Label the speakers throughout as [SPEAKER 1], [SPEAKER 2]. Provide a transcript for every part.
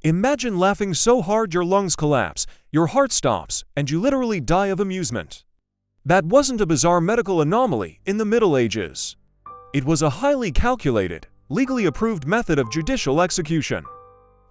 [SPEAKER 1] Imagine laughing so hard your lungs collapse, your heart stops, and you literally die of amusement. That wasn't a bizarre medical anomaly in the Middle Ages. It was a highly calculated, legally approved method of judicial execution.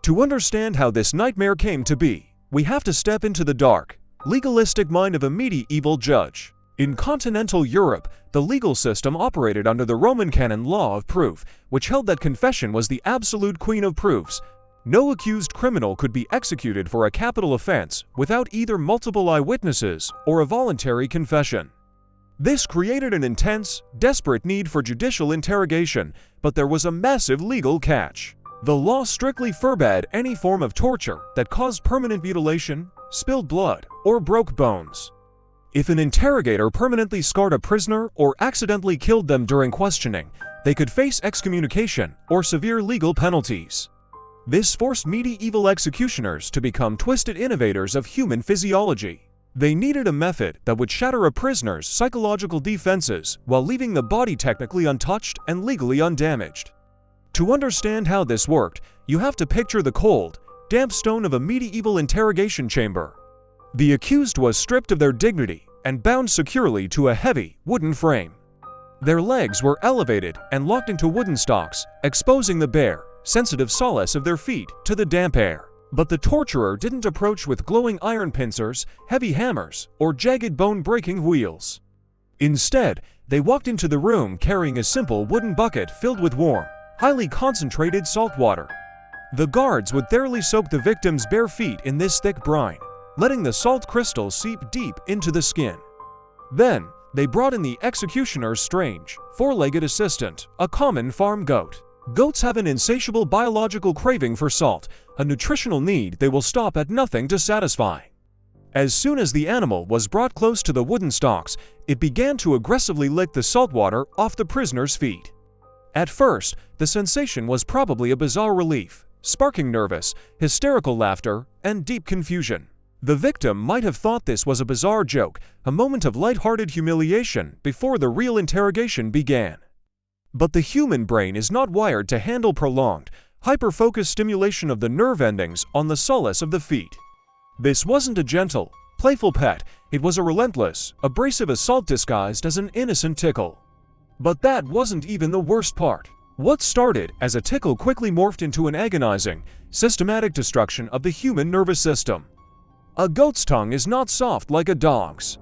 [SPEAKER 1] To understand how this nightmare came to be, we have to step into the dark, legalistic mind of a medieval judge. In continental Europe, the legal system operated under the Roman-canon law of proof, which held that confession was the absolute queen of proofs. No accused criminal could be executed for a capital offense without either multiple eyewitnesses or a voluntary confession. This created an intense, desperate need for judicial interrogation, but there was a massive legal catch. The law strictly forbade any form of torture that caused permanent mutilation, spilled blood, or broke bones. If an interrogator permanently scarred a prisoner or accidentally killed them during questioning, they could face excommunication or severe legal penalties. This forced medieval executioners to become twisted innovators of human physiology. They needed a method that would shatter a prisoner's psychological defenses while leaving the body technically untouched and legally undamaged. To understand how this worked, you have to picture the cold, damp stone of a medieval interrogation chamber. The accused was stripped of their dignity and bound securely to a heavy, wooden frame. Their legs were elevated and locked into wooden stocks, exposing the bare, sensitive solace of their feet to the damp air. But the torturer didn't approach with glowing iron pincers, heavy hammers, or jagged bone-breaking wheels. Instead, they walked into the room carrying a simple wooden bucket filled with warm, highly concentrated salt water. The guards would thoroughly soak the victim's bare feet in this thick brine, letting the salt crystals seep deep into the skin. Then, they brought in the executioner's strange, four-legged assistant, a common farm goat. Goats have an insatiable biological craving for salt, a nutritional need they will stop at nothing to satisfy. As soon as the animal was brought close to the wooden stocks, it began to aggressively lick the salt water off the prisoner's feet. At first, the sensation was probably a bizarre relief, sparking nervous, hysterical laughter, and deep confusion. The victim might have thought this was a bizarre joke, a moment of light-hearted humiliation before the real interrogation began. But the human brain is not wired to handle prolonged, hyper-focused stimulation of the nerve endings on the solace of the feet. This wasn't a gentle, playful pet, it was a relentless, abrasive assault disguised as an innocent tickle. But that wasn't even the worst part. What started as a tickle quickly morphed into an agonizing, systematic destruction of the human nervous system. A goat's tongue is not soft like a dog's.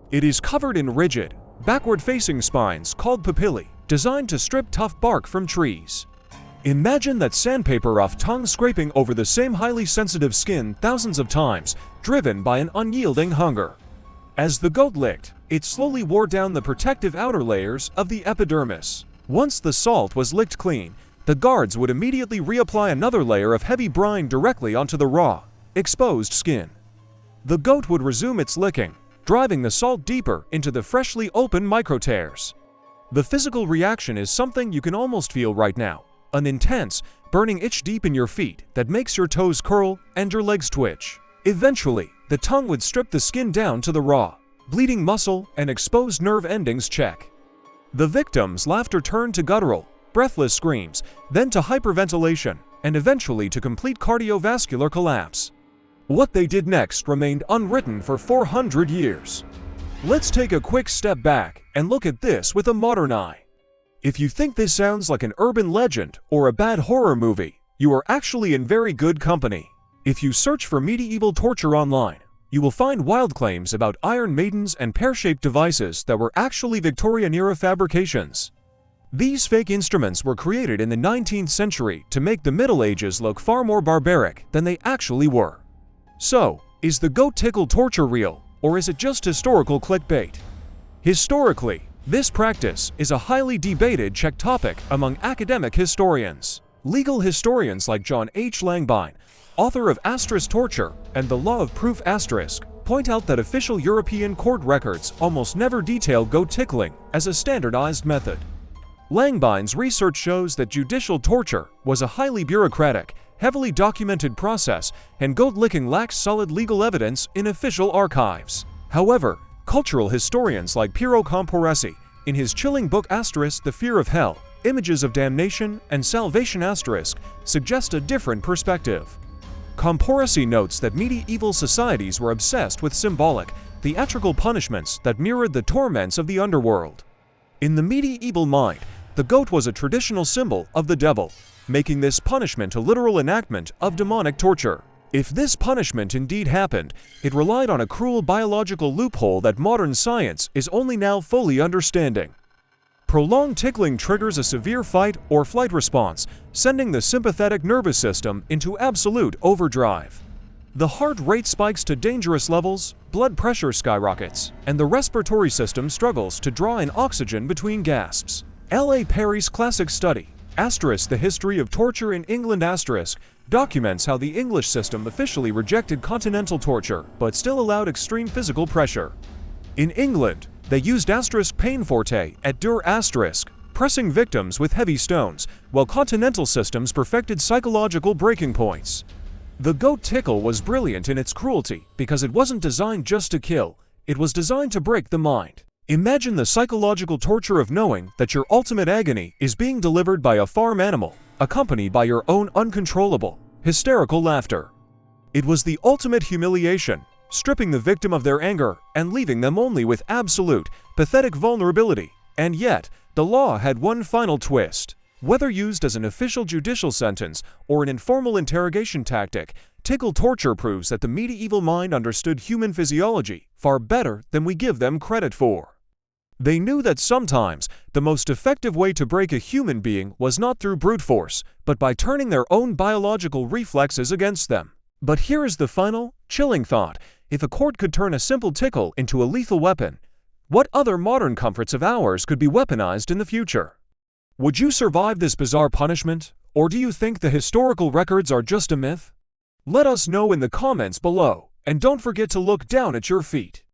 [SPEAKER 1] It is covered in rigid, backward-facing spines called papillae, designed to strip tough bark from trees. Imagine that sandpaper-rough tongue scraping over the same highly sensitive skin thousands of times, driven by an unyielding hunger. As the goat licked, it slowly wore down the protective outer layers of the epidermis. Once the salt was licked clean, the guards would immediately reapply another layer of heavy brine directly onto the raw, exposed skin. The goat would resume its licking, driving the salt deeper into the freshly opened micro-tears. The physical reaction is something you can almost feel right now, an intense, burning itch deep in your feet that makes your toes curl and your legs twitch. Eventually, the tongue would strip the skin down to the raw, bleeding muscle and exposed nerve endings check. The victim's laughter turned to guttural, breathless screams, then to hyperventilation, and eventually to complete cardiovascular collapse. What they did next remained unwritten for 400 years. Let's take a quick step back and look at this with a modern eye. If you think this sounds like an urban legend or a bad horror movie, you are actually in very good company. If you search for medieval torture online, you will find wild claims about iron maidens and pear-shaped devices that were actually Victorian-era fabrications. These fake instruments were created in the 19th century to make the Middle Ages look far more barbaric than they actually were. So, is the goat tickle torture real, or is it just historical clickbait? Historically, this practice is a highly debated topic among academic historians. Legal historians like John H. Langbein, author of Torture and the Law of Proof point out that official European court records almost never detail goat tickling as a standardized method. Langbein's research shows that judicial torture was a highly bureaucratic, heavily documented process, and goat licking lacks solid legal evidence in official archives. However, cultural historians like Piero Camporesi, in his chilling book The Fear of Hell, Images of Damnation and Salvation suggest a different perspective. Comporasi notes that medieval societies were obsessed with symbolic, theatrical punishments that mirrored the torments of the underworld. In the medieval mind, the goat was a traditional symbol of the devil, making this punishment a literal enactment of demonic torture. If this punishment indeed happened, it relied on a cruel biological loophole that modern science is only now fully understanding. Prolonged tickling triggers a severe fight or flight response, sending the sympathetic nervous system into absolute overdrive. The heart rate spikes to dangerous levels, blood pressure skyrockets, and the respiratory system struggles to draw in oxygen between gasps. L.A. Perry's classic study, *The History of Torture in England*, documents how the English system officially rejected continental torture but still allowed extreme physical pressure. In England, they used *pain forte at dur*, pressing victims with heavy stones, while continental systems perfected psychological breaking points. The goat tickle was brilliant in its cruelty because it wasn't designed just to kill, it was designed to break the mind. Imagine the psychological torture of knowing that your ultimate agony is being delivered by a farm animal, accompanied by your own uncontrollable, hysterical laughter. It was the ultimate humiliation, stripping the victim of their anger and leaving them only with absolute, pathetic vulnerability. And yet, the law had one final twist. Whether used as an official judicial sentence or an informal interrogation tactic, tickle torture proves that the medieval mind understood human physiology far better than we give them credit for. They knew that sometimes the most effective way to break a human being was not through brute force, but by turning their own biological reflexes against them. But here is the final, chilling thought. If a court could turn a simple tickle into a lethal weapon, what other modern comforts of ours could be weaponized in the future? Would you survive this bizarre punishment, or do you think the historical records are just a myth? Let us know in the comments below, and don't forget to look down at your feet.